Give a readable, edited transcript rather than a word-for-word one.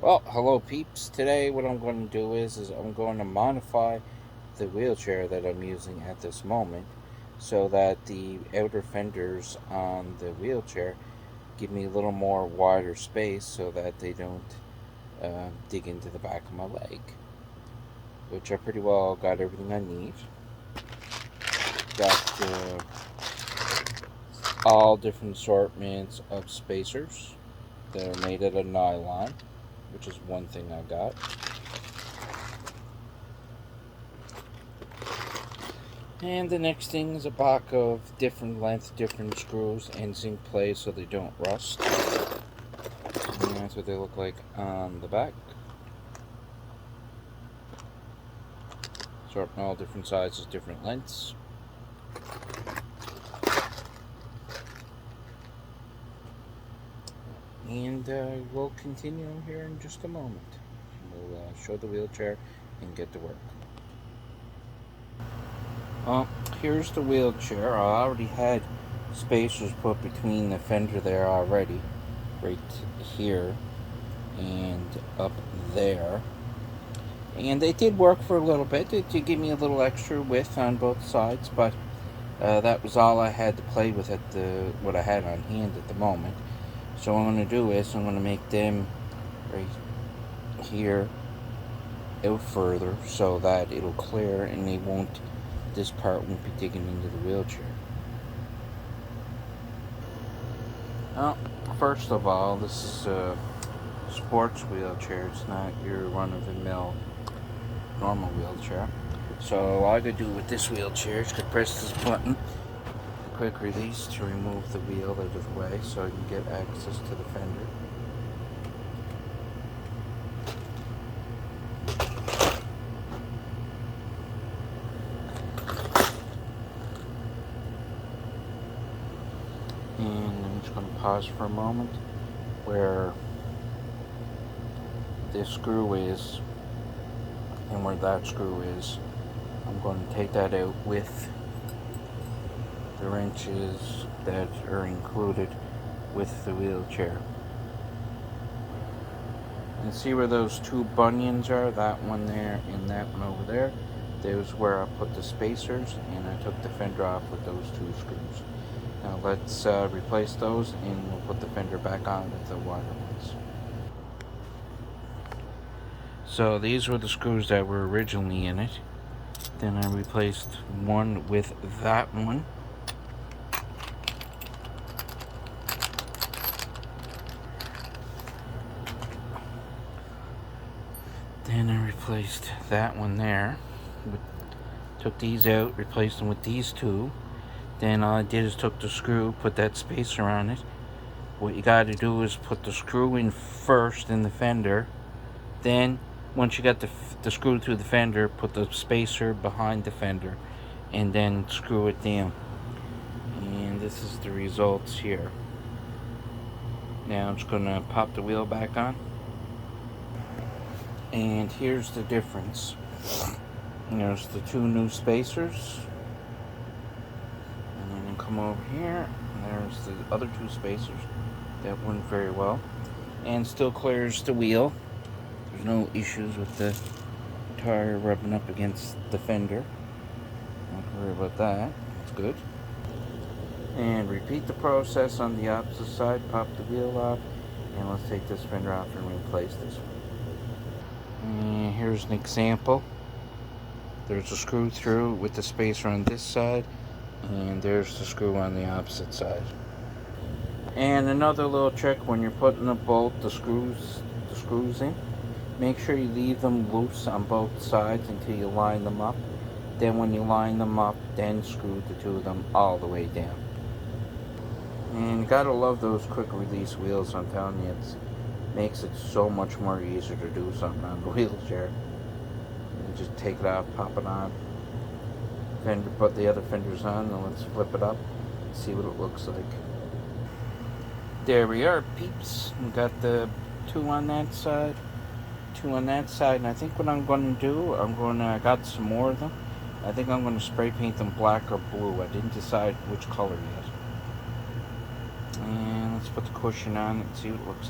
Well, hello peeps. Today what I'm going to do is I'm going to modify the wheelchair that I'm using at this moment so that the outer fenders on the wheelchair give me a little more wider space so that they don't dig into the back of my leg, which I pretty well got everything I need. Got all different assortments of spacers that are made out of nylon, which is one thing I got. And the next thing is a box of different length, different screws and zinc plate so they don't rust. And that's what they look like on the back. Sort all different sizes, different lengths. And we'll continue here in just a moment. We'll show the wheelchair and get to work. Well, here's the wheelchair. I already had spacers put between the fender there already, right here and up there. And they did work for a little bit. They did give me a little extra width on both sides, but that was all I had to play with at what I had on hand at the moment. So what I'm going to do is I'm going to make them right here out further so that it'll clear and this part won't be digging into the wheelchair. Well, first of all, this is a sports wheelchair. It's not your run-of-the-mill normal wheelchair. So all I gotta do with this wheelchair is press this button, quick release to remove the wheel out of the way so I can get access to the fender. And I'm just going to pause for a moment where this screw is and where that screw is. I'm going to take that out with the wrenches that are included with the wheelchair. And see where those two bunions are? That one there and that one over there. There's where I put the spacers, and I took the fender off with those two screws. Now let's replace those and we'll put the fender back on with the wider ones. So these were the screws that were originally in it. Then I replaced one with that one. Then I replaced that one there. Took these out, replaced them with these two. Then all I did is took the screw, put that spacer on it. What you got to do is put the screw in first in the fender. Then, once you got the screw through the fender, put the spacer behind the fender. And then screw it down. And this is the results here. Now I'm just going to pop the wheel back on. And here's the difference. There's the two new spacers. And then come over here, and there's the other two spacers that went very well, and still clears the wheel. There's no issues with the tire rubbing up against the fender. Don't worry about that. It's good. And repeat the process on the opposite side. Pop the wheel off, and let's take this fender off and replace this one. And here's an example. There's a screw through with the spacer on this side, and there's the screw on the opposite side. And another little trick, when you're putting the screws in, make sure you leave them loose on both sides until you line them up. Then when you line them up, then screw the two of them all the way down. And you gotta love those quick release wheels. I'm telling you, it makes it so much more easier to do something on the wheelchair. You just take it off, pop it on, fender, put the other fenders on, and let's flip it up and see what it looks like. There we are, peeps. We got the two on that side, two on that side, and I think what I'm going to do, I got some more of them. I think I'm going to spray paint them black or blue. I didn't decide which color yet. And let's put the cushion on and see what it looks like.